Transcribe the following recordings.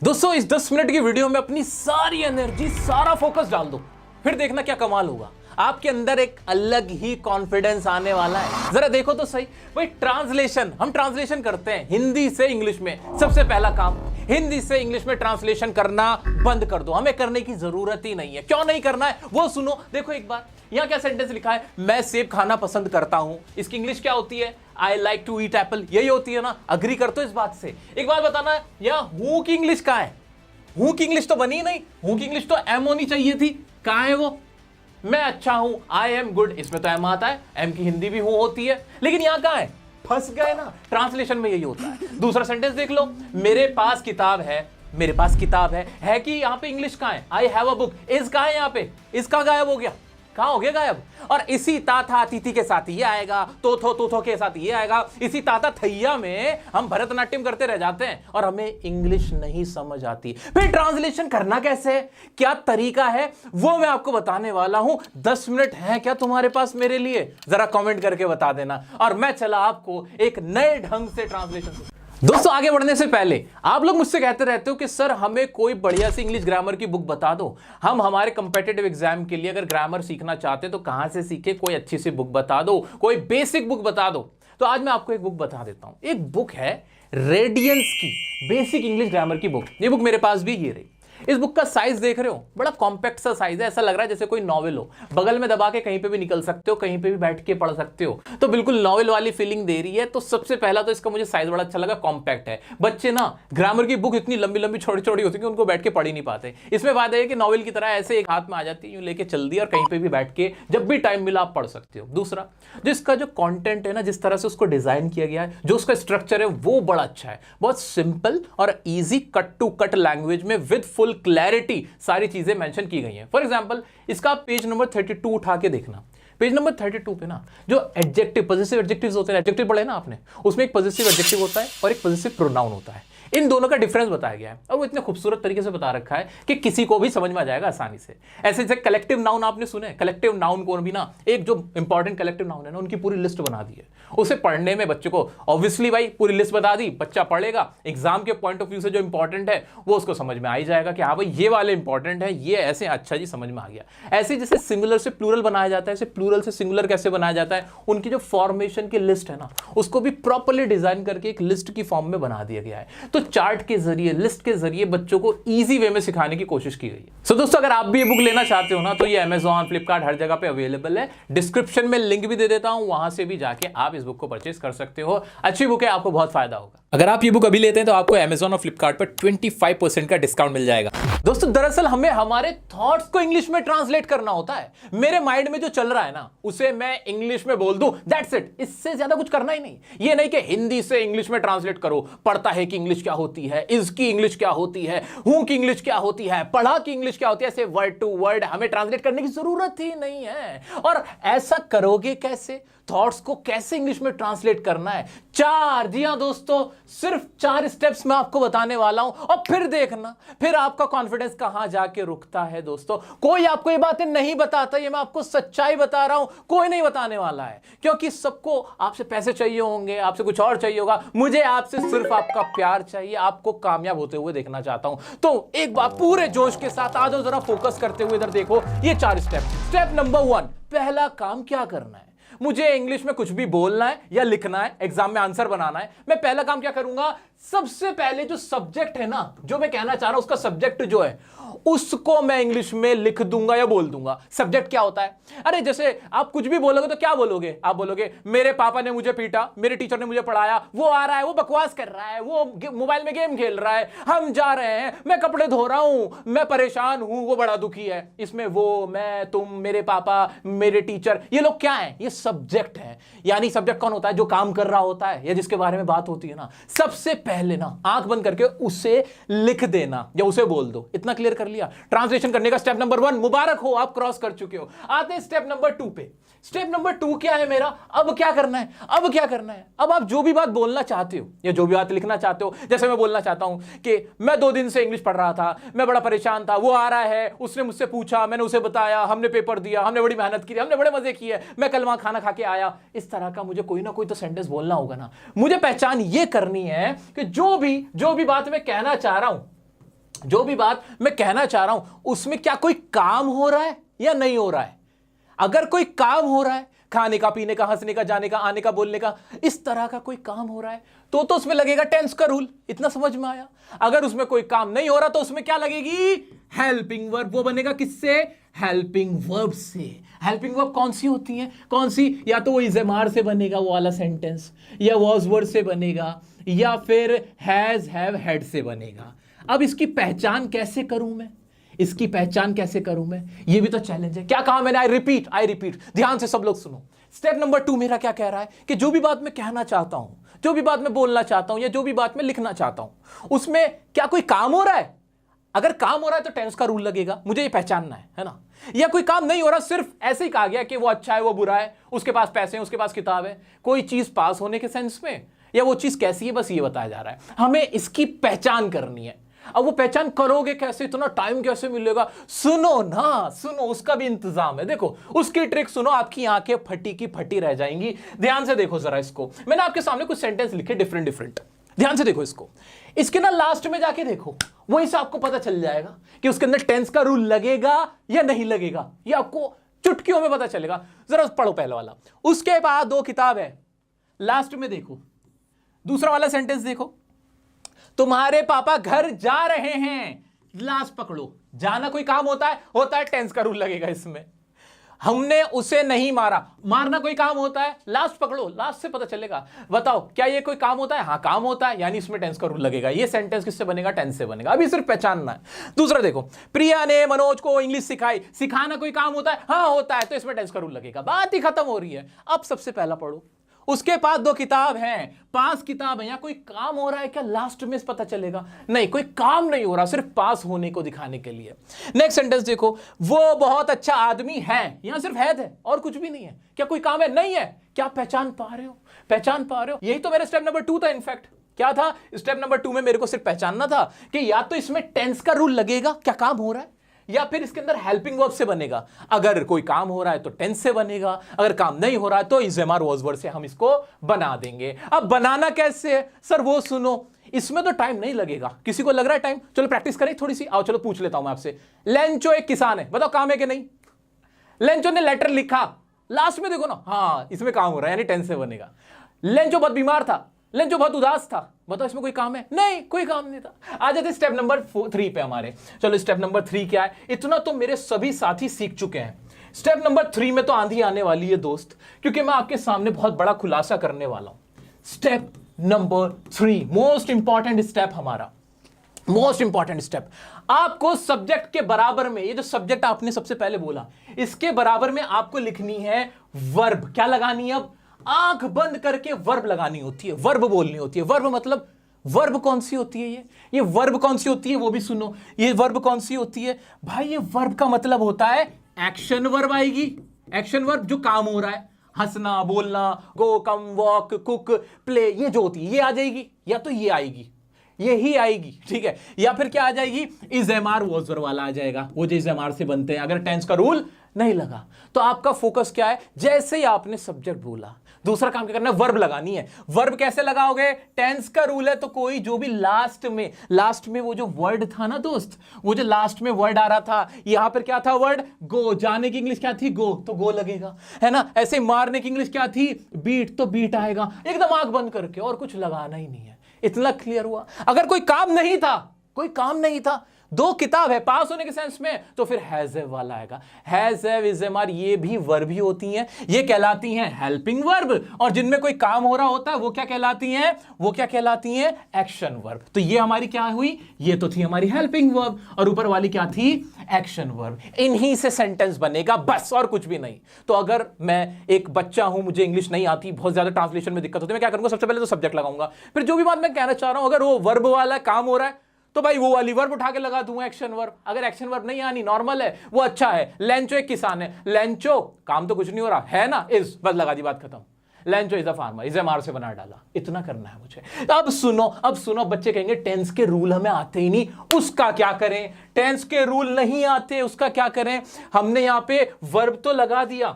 दोस्तों इस 10 मिनट की वीडियो में अपनी सारी एनर्जी सारा फोकस डाल दो, फिर देखना क्या कमाल होगा। आपके अंदर एक अलग ही कॉन्फिडेंस आने वाला है। जरा देखो तो सही भाई, ट्रांसलेशन हम ट्रांसलेशन करते हैं हिंदी से इंग्लिश में। सबसे पहला काम हिंदी से इंग्लिश में ट्रांसलेशन करना बंद कर दो। हमें करने की जरूरत ही नहीं है। क्यों नहीं करना है वो सुनो। देखो एक बार यहां क्या सेंटेंस लिखा है, मैं सेब खाना पसंद करता हूं। इसकी इंग्लिश क्या होती है, I like to eat apple. यही होती है ना। अग्री करते हो इस बात से। एक बात बताना है, यहां हूं की इंग्लिश कहां है? हूं की इंग्लिश तो बनी नहीं। हूं की इंग्लिश तो एम होनी चाहिए थी। कहां है वो? मैं अच्छा हूं, आई एम गुड, इसमें तो एम आता है। एम की हिंदी भी हूं होती है, लेकिन यहां कहां है? फंस गए ना। ट्रांसलेशन में यही होता है। दूसरा सेंटेंस देख लो, मेरे पास किताब है। मेरे पास किताब है कि यहां पे इंग्लिश कहां है? I have a book. Is कहां है यहां पे? इसका गायब हो गया। कहां हो गया गायब? और इसी ता था तिथि के साथ ये आएगा, तो थो के साथ ये आएगा। इसी ताता थैया में हम भरतनाट्यम करते रह जाते हैं और हमें इंग्लिश नहीं समझ आती। फिर ट्रांसलेशन करना कैसे है, क्या तरीका है, वो मैं आपको बताने वाला हूं। 10 मिनट है क्या तुम्हारे पास मेरे लिए? जरा कमेंट करके बता देना और मैं चला आपको एक नए ढंग से ट्रांसलेशन। दोस्तों आगे बढ़ने से पहले आप लोग मुझसे कहते रहते हो कि सर हमें कोई बढ़िया सी इंग्लिश ग्रामर की बुक बता दो। हम हमारे कंपेटिटिव एग्जाम के लिए अगर ग्रामर सीखना चाहते हैं तो कहां से सीखे? कोई अच्छी सी बुक बता दो, कोई बेसिक बुक बता दो। तो आज मैं आपको एक बुक बता देता हूं। एक बुक है रेडियंस की बेसिक इंग्लिश ग्रामर की बुक। ये बुक मेरे पास भी ये रही। इस बुक का साइज देख रहे हो, बड़ा कॉम्पैक्ट सा साइज है। ऐसा लग रहा है जैसे कोई नॉवेल हो। बगल में दबा के कहीं पे भी निकल सकते हो, कहीं पे भी बैठ के पढ़ सकते हो। तो बिल्कुल नॉवेल वाली फीलिंग दे रही है। तो सबसे पहला तो इसका मुझे साइज बड़ा अच्छा लगा, कॉम्पैक्ट है। बच्चे ना ग्रामर की बुक इतनी लंबी लंबी छोटी छोटी होती है कि उनको बैठ के पढ़ ही नहीं पाते। इसमें फायदा है कि नॉवेल की तरह ऐसे एक हाथ में आ जाती है, यूं लेके चल दी और कहीं पे भी बैठ के जब भी टाइम मिला आप पढ़ सकते हो। दूसरा, जिसका जो कंटेंट है ना, जिस तरह से उसको डिजाइन किया गया है, जो उसका स्ट्रक्चर है वो बड़ा अच्छा है। बहुत सिंपल और easy cut to cut language में विद फुल क्लैरिटी सारी चीजें मेंशन की गई हैं। फॉर एग्जांपल इसका पेज नंबर 32 उठा के देखना। पेज नंबर 32 पे ना जो एडजेक्टिव पॉजिटिव एडजेक्टिव्स होते हैं, एडजेक्टिव पढ़े ना आपने, उसमें एक पॉजिटिव एडजेक्टिव होता है और एक पॉजिटिव प्रोनाउन होता है। इन दोनों का डिफरेंस बताया गया है और वो इतने खूबसूरत तरीके से बता रखा है कि किसी को भी समझ में आ जाएगा आसानी से। ऐसे जैसे कलेक्टिव नाउन आपने सुने, कलेक्टिव नाउन को भी ना एक जो इंपॉर्टेंट कलेक्टिव नाउन है ना, उनकी पूरी लिस्ट बना दी है। उसे पढ़ने में बच्चे को ऑब्वियसली भाई पूरी लिस्ट बता दी, बच्चा पढ़ेगा। एग्जाम के पॉइंट ऑफ व्यू से जो इंपॉर्टेंट है वो उसको समझ में आ ही जाएगा कि हाँ भाई ये वाले इंपॉर्टेंट है, ये ऐसे। अच्छा जी, समझ में आ गया। ऐसे जैसे सिंगुलर से प्लूरल बनाया जाता है, ऐसे प्लूरल से सिंगुलर कैसे बनाया जाता है, उनकी जो फॉर्मेशन की लिस्ट है ना, उसको भी प्रॉपर्ली डिजाइन करके एक लिस्ट की फॉर्म में बना दिया गया है। तो चार्ट के जरिए, लिस्ट के जरिए बच्चों को इजी वे में सिखाने की कोशिश की गई है। सो दोस्तों अगर आप भी ये बुक लेना चाहते हो ना, तो ये Amazon, फ्लिपकार्ट हर जगह पे अवेलेबल है। डिस्क्रिप्शन में लिंक भी दे देता हूं, वहां से भी जाके आप इस बुक को परचेज कर सकते हो। अच्छी बुक है, आपको बहुत फायदा होगा। अगर आप ये बुक अभी लेते हैं तो आपको Amazon और फ्लिपकार्ट पर 25% का डिस्काउंट मिल जाएगा। दोस्तों दरअसल हमें हमारे थॉट्स को इंग्लिश में ट्रांसलेट करना होता है। मेरे माइंड में जो चल रहा है ना, उसे मैं इंग्लिश में बोल दूं, दैट्स इट। इससे ज्यादा कुछ करना ही नहीं। ये नहीं कि हिंदी से इंग्लिश में ट्रांसलेट करो। पढ़ता है कि इंग्लिश क्या होती है, इज की इंग्लिश क्या होती है, हूं की इंग्लिश क्या होती है, पढ़ा की इंग्लिश क्या होती है, ऐसे वर्ड टू वर्ड हमें ट्रांसलेट करने की जरूरत ही नहीं है। और ऐसा करोगे कैसे? थॉट्स को कैसे इंग्लिश में ट्रांसलेट करना है? जी हां दोस्तों, सिर्फ 4 स्टेप्स मैं आपको बताने वाला हूं और फिर देखना फिर आपका कॉन्फिडेंस कहां जाके रुकता है। दोस्तों कोई आपको ये बातें नहीं बताता, ये मैं आपको सच्चाई बता रहा हूं। कोई नहीं बताने वाला है, क्योंकि सबको आपसे पैसे चाहिए होंगे, आपसे कुछ और चाहिए होगा। मुझे आपसे सिर्फ आपका प्यार चाहिए। आपको कामयाब होते हुए देखना चाहता हूं। तो एक बार पूरे जोश के साथ आ जाओ, जरा फोकस करते हुए इधर देखो। ये 4 स्टेप। स्टेप नंबर 1, पहला काम क्या करना है? मुझे इंग्लिश में कुछ भी बोलना है या लिखना है, एग्जाम में आंसर बनाना है। मैं पहला काम क्या करूंगा? सबसे पहले जो सब्जेक्ट है ना, जो मैं कहना चाह रहा हूं, उसका सब्जेक्ट जो है उसको मैं इंग्लिश में लिख दूंगा या बोल दूंगा। सब्जेक्ट क्या होता है? अरे जैसे आप कुछ भी बोलोगे तो क्या बोलोगे? आप बोलोगे मेरे पापा ने मुझे पीटा, मेरे टीचर ने मुझे पढ़ाया, वो आ रहा है, वो बकवास कर रहा है, वो मोबाइल में गेम खेल रहा है, हम जा रहे हैं, मैं कपड़े धो रहा हूं, मैं परेशान हूं, वो बड़ा दुखी है। इसमें वो, मैं, तुम, मेरे पापा, मेरे टीचर, ये लोग क्या है? ये सब्जेक्ट है। यानी सब्जेक्ट कौन होता है? जो काम कर रहा होता है या जिसके बारे में बात होती है ना। सबसे पहले ना आंख बंद करके उसे लिख देना या उसे बोल दो। इतना क्लियर कर लिया? ट्रांसलेशन करने का स्टेप नंबर 1 मुबारक हो, आप क्रॉस कर चुके हो। आते हैं स्टेप नंबर 2 पे। स्टेप नंबर 2 क्या है मेरा? अब क्या करना है? अब क्या करना है? अब आप जो भी बात बोलना चाहते हो या जो भी बात लिखना चाहते हो, जैसे मैं बोलना चाहता हूं कि मैं 2 दिन से इंग्लिश पढ़ रहा था, मैं बड़ा परेशान था, वो आ रहा है, उसने मुझसे पूछा, मैंने उसे बताया, हमने पेपर दिया, हमने बड़ी मेहनत की, हमने बड़े मजे किए, मैं कल वहां खाना खा के आया। इस तरह का मुझे कोई ना कोई तो सेंटेंस बोलना होगा ना। मुझे पहचान ये करनी है कि जो भी बात मैं कहना चाह रहा हूं जो भी बात मैं कहना चाह रहा हूं उसमें क्या कोई काम हो रहा है या नहीं हो रहा है। अगर कोई काम हो रहा है, खाने का, पीने का, हंसने का, जाने का, आने का, बोलने का, इस तरह का कोई काम हो रहा है तो उसमें लगेगा टेंस का रूल। इतना समझ में आया। अगर उसमें कोई काम नहीं हो रहा तो उसमें क्या लगेगी, हेल्पिंग वर्ब। वो बनेगा किससे, हेल्पिंग वर्ब से। हेल्पिंग वर्ब कौन सी होती है, कौन सी, या तो वो इज एम आर से बनेगा वो वाला सेंटेंस, या वॉज वर्ड से बनेगा, या फिर हैज हैव हैड से बनेगा। अब इसकी पहचान कैसे करूं मैं, इसकी पहचान कैसे करूं मैं, ये भी तो चैलेंज है। क्या कहा मैंने, आई रिपीट। ध्यान से सब लोग सुनो। स्टेप नंबर 2 मेरा क्या कह रहा है कि जो भी बात मैं कहना चाहता हूं, जो भी बात मैं बोलना चाहता हूं, या जो भी बात मैं लिखना चाहता हूं, उसमें क्या कोई काम हो रहा है। अगर काम हो रहा है तो टेंस का रूल लगेगा, मुझे ये पहचानना है ना। या कोई काम नहीं हो रहा, सिर्फ ऐसे ही कहा गया कि वो अच्छा है, वो बुरा है, उसके पास पैसे हैं, उसके पास किताब है, कोई चीज पास होने के सेंस में, या वो चीज कैसी है, बस ये बताया जा रहा है। हमें इसकी पहचान करनी है। अब वो पहचान करोगे कैसे, इतना टाइम कैसे मिलेगा, सुनो ना, सुनो, उसका भी इंतजाम है। देखो उसकी ट्रिक सुनो, आपकी आंखें फटी की फटी रह जाएंगी। ध्यान से देखो जरा इसको। मैंने आपके सामने कुछ सेंटेंस लिखे डिफरेंट। ध्यान से देखो इसको। इसके ना लास्ट में जाके देखो, वहीं से आपको पता चल जाएगा कि उसके अंदर टेंस का रूल लगेगा या नहीं लगेगा। ये आपको चुटकियों में पता चलेगा। जरा पढ़ो पहले वाला। उसके बाद 2 किताब है, लास्ट में देखो दूसरा वाला सेंटेंस देखो, तुम्हारे पापा घर जा रहे हैं। लास्ट पकड़ो, जाना कोई काम होता है, टेंस का रूल लगेगा इसमें। हमने उसे नहीं मारा, मारना कोई काम होता है, लास्ट पकड़ो, लास्ट से पता चलेगा। बताओ क्या ये कोई काम होता है, हाँ काम होता है, यानी इसमें टेंस का रूल लगेगा। ये सेंटेंस किससे बनेगा, टेंस से बनेगा। अभी सिर्फ पहचानना है। दूसरा देखो, प्रिया ने मनोज को इंग्लिश सिखाई। सिखाना कोई काम होता है, हाँ होता है, तो इसमें टेंस का रूल लगेगा। बात ही खत्म हो रही है। अब सबसे पहला पढ़ो। उसके पास 2 किताब हैं, 5 किताब है, या कोई काम हो रहा है क्या, लास्ट में पता चलेगा। नहीं, कोई काम नहीं हो रहा, सिर्फ पास होने को दिखाने के लिए। नेक्स्ट सेंटेंस देखो, वो बहुत अच्छा आदमी है। यहां सिर्फ है और कुछ भी नहीं है। क्या कोई काम है, नहीं है। क्या पहचान पा रहे हो, पहचान पा रहे हो। यही तो मेरा स्टेप नंबर 2 था। इनफैक्ट क्या था, स्टेप नंबर 2 में मेरे को सिर्फ पहचानना था कि या तो इसमें टेंस का रूल लगेगा, क्या काम हो रहा है, या फिर इसके अंदर हेल्पिंग वर्ब से बनेगा। अगर कोई काम हो रहा है तो टेंस से बनेगा, अगर काम नहीं हो रहा है तो is am are was word से हम इसको बना देंगे। अब बनाना कैसे है सर, वो सुनो। इसमें तो टाइम नहीं लगेगा। किसी को लग रहा है टाइम, चलो प्रैक्टिस करें थोड़ी सी। आओ चलो पूछ लेता हूं मैं आपसे। लेंचो एक किसान है, बताओ काम है कि नहीं। लेंचो ने लेटर लिखा, लास्ट में देखो ना, हाँ इसमें काम हो रहा है, यानी टेंस से बनेगा। लेंचो बहुत बीमार था, लेंचो बहुत उदास था, बताओ इसमें कोई काम है, नहीं कोई काम नहीं था। आ जाते स्टेप नंबर 3 पे हमारे। चलो स्टेप नंबर 3 क्या है, इतना तो मेरे सभी साथी सीख चुके हैं। स्टेप नंबर 3 में तो आंधी आने वाली है दोस्त, क्योंकि मैं आपके सामने बहुत बड़ा खुलासा करने वाला हूं। Step number 3 most important step हमारा, मोस्ट इंपॉर्टेंट स्टेप। आपको सब्जेक्ट के बराबर में, ये जो सब्जेक्ट आपने सबसे पहले बोला, इसके बराबर में आपको लिखनी है वर्ब। क्या लगानी है, अब आंख बंद करके वर्ब लगानी होती है, वर्ब बोलनी होती है। वर्ब मतलब, वर्ब कौन सी होती है, ये वर्ब कौन सी होती है वो भी सुनो। ये वर्ब कौन सी होती है भाई, ये वर्ब का मतलब होता है एक्शन वर्ब आएगी। एक्शन वर्ब जो काम हो रहा है, हंसना, बोलना, गो, कम, वॉक, कुक, प्ले, ये जो होती है ये आ जाएगी, या तो ये आएगी, यही आएगी, ठीक है। या फिर क्या आ जाएगी, is am are was verb वाला आ जाएगा, वो जो इज एम आर से बनते हैं। अगर टेंस का रूल नहीं लगा तो आपका फोकस क्या है, जैसे ही आपने सब्जेक्ट बोला, दूसरा काम क्या करना है, वर्ब लगानी है। वर्ब कैसे लगाओगे, टेंस का रूल है तो कोई जो भी लास्ट में वो जो वर्ड था ना दोस्त, वो जो लास्ट में वर्ड आ रहा था, यहां पर क्या था वर्ड, गो। जाने की इंग्लिश क्या थी, गो, तो गो लगेगा, है ना। ऐसे मारने की इंग्लिश क्या थी, बीट, तो बीट आएगा। एकदम आंख बंद करके, और कुछ लगाना ही नहीं है। इतना क्लियर हुआ। अगर कोई काम नहीं था, कोई काम नहीं था, 2 किताब है, पास होने के सेंस में, तो फिर हैज हैव वाला आएगा। Has have, is am are, ये भी वर्ब ही होती हैं, ये कहलाती हैं हेल्पिंग वर्ब। और जिनमें कोई काम हो रहा होता है वो क्या कहलाती हैं, वो क्या कहलाती हैं, एक्शन वर्ब। तो ये हमारी क्या हुई, ये तो थी हमारी हेल्पिंग वर्ब, और ऊपर वाली क्या थी, एक्शन वर्ब। इन्हीं से सेंटेंस बनेगा बस, और कुछ भी नहीं। तो अगर मैं एक बच्चा हूं, मुझे इंग्लिश नहीं आती, बहुत ज्यादा ट्रांसलेशन में दिक्कत होती है, मैं क्या करूंगा, सबसे पहले तो सब्जेक्ट लगाऊंगा। फिर जो भी बात मैं कहना चाह रहा हूं, अगर वो वर्ब वाला काम हो रहा है तो भाई वो वाली वर्ब उठा के लगा दूंगा, एक्शन वर्ब। अगर एक्शन वर्ब नहीं आनी, नॉर्मल है, वो अच्छा है, लेंचो एक किसान है, लेंचो काम तो कुछ नहीं हो रहा है ना, इज, बस लगा दी, बात खत्म। Lencho is a farmer, is am are से बना डाला। इतना करना है मुझे। अब सुनो, बच्चे कहेंगे टेंस के रूल हमें आते ही नहीं, उसका क्या करें। टेंस के रूल नहीं आते, उसका क्या करें। हमने यहां पे वर्ब तो लगा दिया,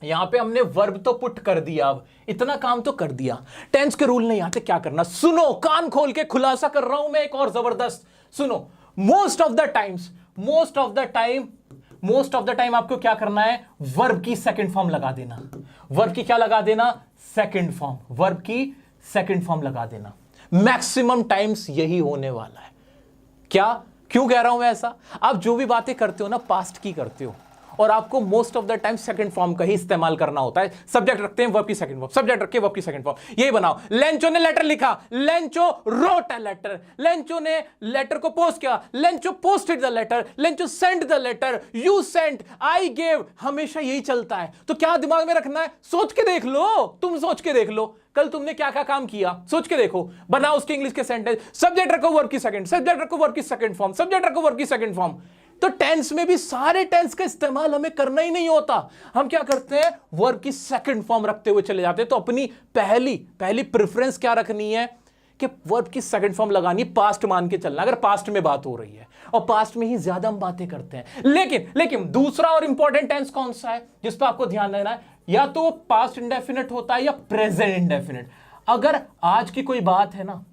यहां पे हमने वर्ब तो पुट कर दिया, अब इतना काम तो कर दिया। टेंस के रूल नहीं आते, क्या करना, सुनो, कान खोल के खुलासा कर रहा हूं मैं एक और जबरदस्त। सुनो, मोस्ट ऑफ द टाइम आपको क्या करना है, वर्ब की सेकंड फॉर्म लगा देना। वर्ब की क्या लगा देना, सेकंड फॉर्म, वर्ब की सेकंड फॉर्म लगा देना। मैक्सिमम टाइम्स यही होने वाला है। क्या, क्यों कह रहा हूं मैं ऐसा, आप जो भी बातें करते हो ना पास्ट की करते हो, और आपको most of the time second form का ही इस्तेमाल करना होता है। सब्जेक्ट रखते हैं, वर्ब की सेकंड फॉर्म, सब्जेक्ट रखे वर्ब की सेकंड फॉर्म। यही बनाओ, लेंचो ने लेटर लिखा, Lencho wrote a letter, Lencho ने लेटर को पोस्ट किया, Lencho posted the letter, Lencho send the letter, you sent, I gave, हमेशा यही चलता है। तो क्या दिमाग में रखना है, सोच के देख लो, तुम सोच के देख लो कल तुमने क्या क्या काम किया, सोच के देखो, बनाओ उसके इंग्लिश के सेंटेंस। सब्जेक्ट रखो वर्ब की सेकंड, सब्जेक्ट रखो वर्ब की सेकंड फॉर्म, सब्जेक्ट रखो वर्ब की सेकंड फॉर्म। तो टेंस में भी सारे टेंस का इस्तेमाल हमें करना ही नहीं होता। हम क्या करते हैं, वर्ब की सेकंड फॉर्म रखते हुए चले जाते हैं। तो अपनी पहली प्रेफरेंस क्या रखनी है कि वर्ब की सेकंड फॉर्म लगानी, पास्ट मान के चलना, अगर पास्ट में बात हो रही है, और पास्ट में ही ज्यादा हम बातें करते हैं। लेकिन दूसरा और इंपॉर्टेंट टेंस कौन सा है जिस पर आपको ध्यान देना है, या तो पास्ट इंडेफिनिट होता है या प्रेजेंट इंडेफिनिट। अगर आज की कोई बात है ना,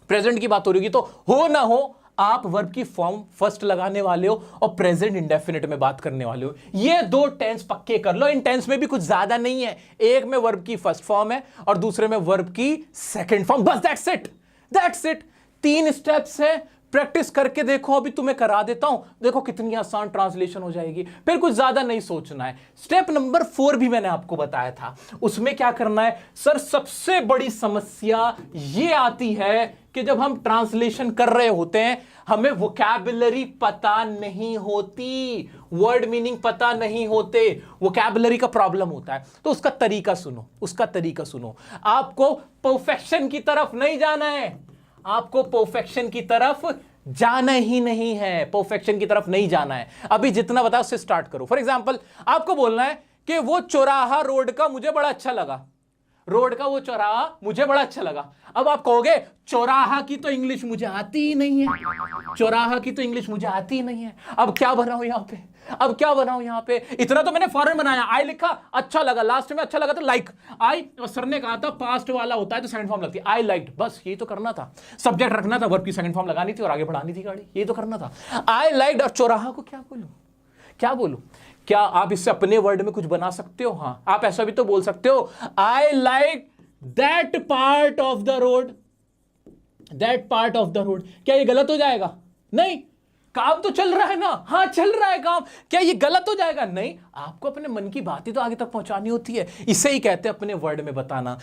प्रेजेंट की बात हो रही होगी, तो हो ना हो आप वर्ब की फॉर्म फर्स्ट लगाने वाले हो और प्रेजेंट इंडेफिनिट में बात करने वाले हो। ये दो टेंस पक्के कर लो। इन टेंस में भी कुछ ज्यादा नहीं है, एक में वर्ब की फर्स्ट फॉर्म है और दूसरे में वर्ब की सेकंड फॉर्म, बस दैट्स इट। 3 स्टेप्स है, प्रैक्टिस करके देखो, अभी तुम्हें करा देता हूं, देखो कितनी आसान ट्रांसलेशन हो जाएगी। फिर कुछ ज्यादा नहीं सोचना है। स्टेप नंबर 4 भी मैंने आपको बताया था, उसमें क्या करना है, सर सबसे बड़ी समस्या ये आती है कि जब हम ट्रांसलेशन कर रहे होते हैं हमें वोकैबुलरी पता नहीं होती, वर्ड मीनिंग पता नहीं होते, वोकैबुलरी का प्रॉब्लम होता है। तो उसका तरीका सुनो, आपको परफेक्शन की तरफ नहीं जाना है, आपको परफेक्शन की तरफ जाना ही नहीं है, परफेक्शन की तरफ नहीं जाना है। अभी जितना बताया उससे स्टार्ट करो। फॉर एग्जांपल आपको बोलना है कि वो चौराहा रोड का मुझे बड़ा अच्छा लगा, रोड का वो चौराहा मुझे बड़ा अच्छा लगा। अब आप कहोगे चौराहा की तो इंग्लिश मुझे आती ही नहीं है, चौराहा की तो इंग्लिश मुझे आती ही नहीं है। अब क्या बनाऊं यहां पे, इतना तो मैंने फौरन बनाया, आई लिखा, अच्छा लगा, लास्ट में अच्छा लगा तो लाइक, आई, और सर ने कहा था पास्ट वाला होता है तो सेकंड फॉर्म लगती है, आई लाइक्ड, बस यही तो करना था। सब्जेक्ट रखना था, वर्ब की सेकंड फॉर्म लगानी थी और आगे बढ़ानी थी गाड़ी, यही तो करना था। आई लाइक्ड, और चौराहा को क्या बोलूं? क्या आप इससे अपने वर्ड में कुछ बना सकते हो? हाँ, आप ऐसा भी तो बोल सकते हो, I like that part of the road, क्या ये गलत हो जाएगा? नहीं, काम तो चल रहा है ना, हाँ चल रहा है काम, क्या ये गलत हो जाएगा? नहीं, आपको अपने मन की बात ही तो आगे तक पहुंचानी होती है, इसे ही कहते हैं अपने वर्ड में बताना।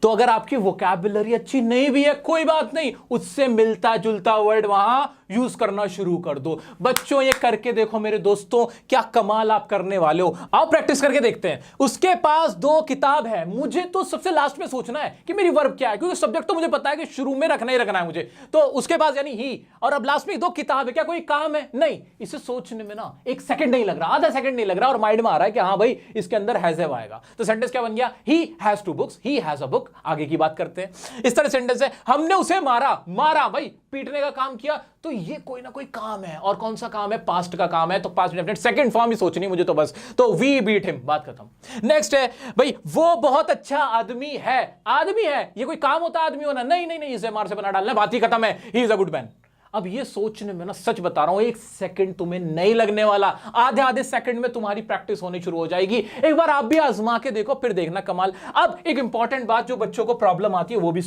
तो अगर आपकी वोकैबुलरी अच्छी नहीं भी है कोई बात नहीं, उससे मिलता जुलता वर्ड वहां यूज करना शुरू कर दो। बच्चों ये करके देखो मेरे दोस्तों, क्या कमाल आप करने वाले हो। आओ प्रैक्टिस करके देखते हैं। उसके पास 2 किताब है, मुझे तो सबसे लास्ट में सोचना है कि मेरी वर्ब क्या है, क्योंकि सब्जेक्ट तो मुझे पता है कि शुरू में रखना ही रखना है मुझे। तो उसके पास यानी ही, और अब लास्ट में 2 किताब है, क्या कोई काम है? नहीं। इसे सोचने में ना 1 सेकंड नहीं लग रहा, आधा सेकंड नहीं लग रहा, और माइंड में आ रहा है कि हाँ भाई इसके अंदर हैज़ आएगा। तो सेंटेंस क्या बन गया? He has 2 books, he has a book. आगे की बात करते हैं। इस तरह सेंटेंस है, हमने उसे मारा भाई, पीटने का काम किया, तो ये कोई ना कोई काम है। और कौन सा काम है? पास्ट का काम है, तो पास्ट डेफिनेट सेकंड फॉर्म ही सोचनी मुझे तो बस। तो वी बीट हिम, बात खत्म। नेक्स्ट है भाई, वो बहुत अच्छा आदमी है। ये कोई काम होता है आदमी होना? नहीं, इसे मार से बना डालना, बात ही खत्म है, he is a good man. अब ये सोचने में ना, सच बता रहा हूं, 1 सेकंड तुम्हें नहीं लगने वाला, आधे सेकंड में तुम्हारी प्रैक्टिस होनी शुरू हो जाएगी। एक बार आप भी आजमा के देखो, फिर देखना कमाल। अब एक इंपॉर्टेंट बात जो बच्चों को प्रॉब्लम आती है वो भी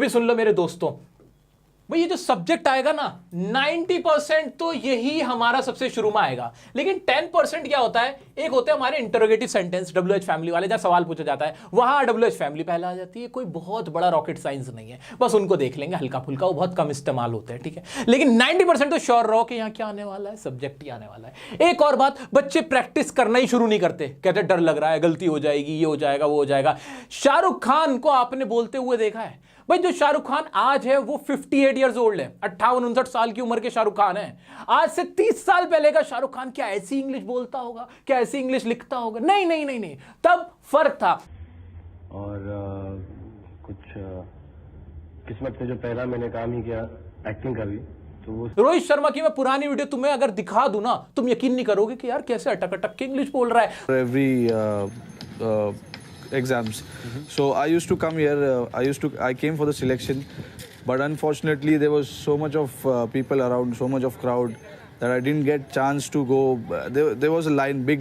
सुन लो मेरे दोस्तों। भाई ये जो सब्जेक्ट आएगा ना, 90% तो यही हमारा सबसे शुरू में आएगा, लेकिन 10% क्या होता है, एक होते हैं हमारे इंटरोगेटिव सेंटेंस, WH फैमिली वाले, जहां सवाल पूछा जाता है वहां WH फैमिली पहले आ जाती है। कोई बहुत बड़ा रॉकेट साइंस नहीं है, बस उनको देख लेंगे हल्का फुल्का, वो बहुत कम इस्तेमाल होते हैं, ठीक है। लेकिन 90% तो श्योर रहो कि यहाँ क्या आने वाला है, सब्जेक्ट ही आने वाला है। एक और बात, बच्चे प्रैक्टिस करना ही शुरू नहीं करते, कहते डर लग रहा है, गलती हो जाएगी, ये हो जाएगा, वो हो जाएगा। शाहरुख खान को आपने बोलते हुए देखा है? भाई जो शाहरुख खान आज है वो 58 ईयर्स ओल्ड है, 58-59 साल की उम्र के शाहरुख खान है। आज से 30 साल पहले का शाहरुख खान क्या ऐसी इंग्लिश बोलता होगा, क्या ऐसी इंग्लिश लिखता होगा? नहीं, तब फर्क था। और कुछ किस्मत से जो पहला मैंने काम ही किया एक्टिंग का भी, तो वो रोहित शर्मा की मैं पुरानी वीडियो तुम्हें अगर दिखा दूं ना, तुम यकीन नहीं करोगे कि यार कैसे अटक के इंग्लिश बोल रहा है। Exams. So I used to come here. I came for the selection. but unfortunately there was so much of people around, so much of crowd that I didn't get chance to go. There was a big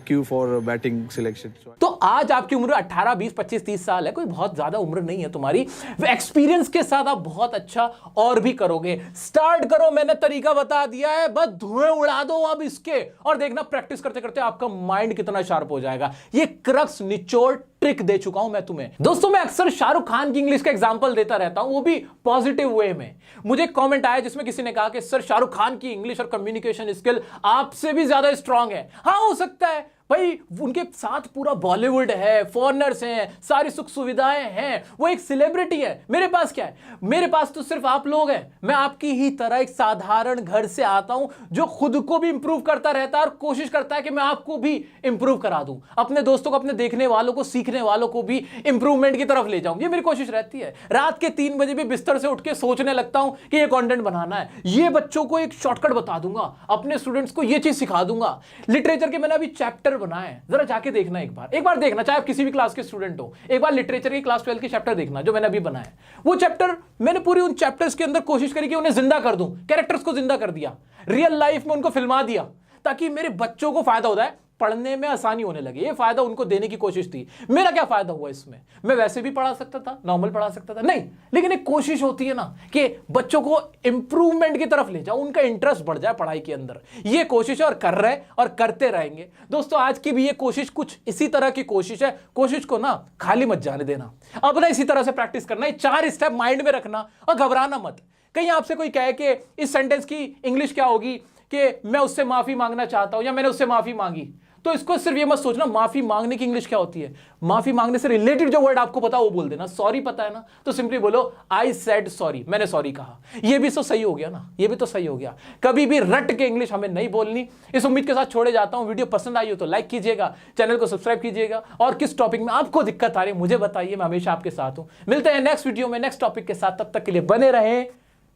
queue for batting selection. तो आज आपकी उम्र 18, 20, 25, 30 साल है, कोई बहुत ज्यादा उम्र नहीं है तुम्हारी। एक्सपीरियंस के साथ आप बहुत अच्छा और भी करोगे। स्टार्ट करो, मैंने तरीका बता दिया है, बस धुएं उड़ा दो अब इसके, और देखना प्रैक्टिस करते करते आपका माइंड कितना शार्प हो जाएगा। ये क्रक्स निचोड़ ट्रिक दे चुका हूं मैं तुम्हें। दोस्तों, मैं अक्सर शाहरुख खान की इंग्लिश का एग्जांपल देता रहता हूं, वो भी पॉजिटिव वे में। मुझे कमेंट आया जिसमें किसी ने कहा कि सर शाहरुख खान की इंग्लिश और कम्युनिकेशन स्किल आपसे भी ज्यादा स्ट्रांग है। हाँ, हो सकता है भाई, उनके साथ पूरा बॉलीवुड है, फॉरेनर्स हैं, सारी सुख सुविधाएं हैं, वो एक सेलिब्रिटी है। मेरे पास क्या है? मेरे पास तो सिर्फ आप लोग हैं। मैं आपकी ही तरह एक साधारण घर से आता हूं जो खुद को भी इंप्रूव करता रहता है और कोशिश करता है कि मैं आपको भी इंप्रूव करा दूं, अपने दोस्तों को, अपने देखने वालों को, सीखने वालों को भी इंप्रूवमेंट की तरफ ले जाऊं। ये मेरी कोशिश रहती है। रात के 3 बजे भी बिस्तर से उठ के सोचने लगता हूं कि ये कंटेंट बनाना है, ये बच्चों को एक शॉर्टकट बता दूंगा, अपने स्टूडेंट्स को ये चीज सिखा दूंगा। लिटरेचर के मैंने अभी चैप्टर बनाए, जरा जाके देखना एक बार देखना, चाहे आप किसी भी क्लास के स्टूडेंट हो, एक बार लिटरेचर की क्लास 12 के चैप्टर देखना जो मैंने अभी बनाया। वो चैप्टर मैंने पूरी उन चैप्टर्स के अंदर कोशिश करी कि उन्हें जिंदा कर दूं, कैरेक्टर्स को जिंदा कर दिया, रियल लाइफ में उनको फिल्मा दिया, ताकि मेरे बच्चों को फायदा होता है, पढ़ने में आसानी होने लगे। ये फायदा उनको देने की कोशिश थी। मेरा क्या फायदा हुआ इसमें? मैं वैसे भी पढ़ा सकता था, नॉर्मल पढ़ा सकता था, नहीं, लेकिन एक कोशिश होती है ना कि बच्चों को इंप्रूवमेंट की तरफ ले जाओ, उनका इंटरेस्ट बढ़ जाए पढ़ाई के अंदर। ये कोशिश और कर रहे और करते रहेंगे। दोस्तों, आज की भी ये कोशिश कुछ इसी तरह की कोशिश है। कोशिश को ना खाली मत जाने देना, अब ना इसी तरह से प्रैक्टिस करना है। 4 स्टेप माइंड में रखना और घबराना मत। कहीं आपसे कोई कहे कि इस सेंटेंस की इंग्लिश क्या होगी, कि मैं उससे माफी मांगना चाहता हूं या मैंने उससे माफी मांगी, तो इसको सिर्फ ये मत सोचना माफी मांगने की इंग्लिश क्या होती है। माफी मांगने से रिलेटेड जो वर्ड आपको पता वो बोल देना। सॉरी पता है ना, तो सिंपली बोलो आई सेड सॉरी, मैंने सॉरी कहा। ये भी तो सही हो गया ना, ये भी तो सही हो गया। कभी भी रट के इंग्लिश हमें नहीं बोलनी। इस उम्मीद के साथ छोड़े जाता हूं। वीडियो पसंद आई हो तो लाइक कीजिएगा, चैनल को सब्सक्राइब कीजिएगा, और किस टॉपिक में आपको दिक्कत आ रही है मुझे बताइए, मैं हमेशा आपके साथ हूं। मिलते हैं नेक्स्ट वीडियो में नेक्स्ट टॉपिक के साथ, तब तक के लिए बने रहें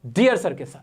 डियर सर के साथ।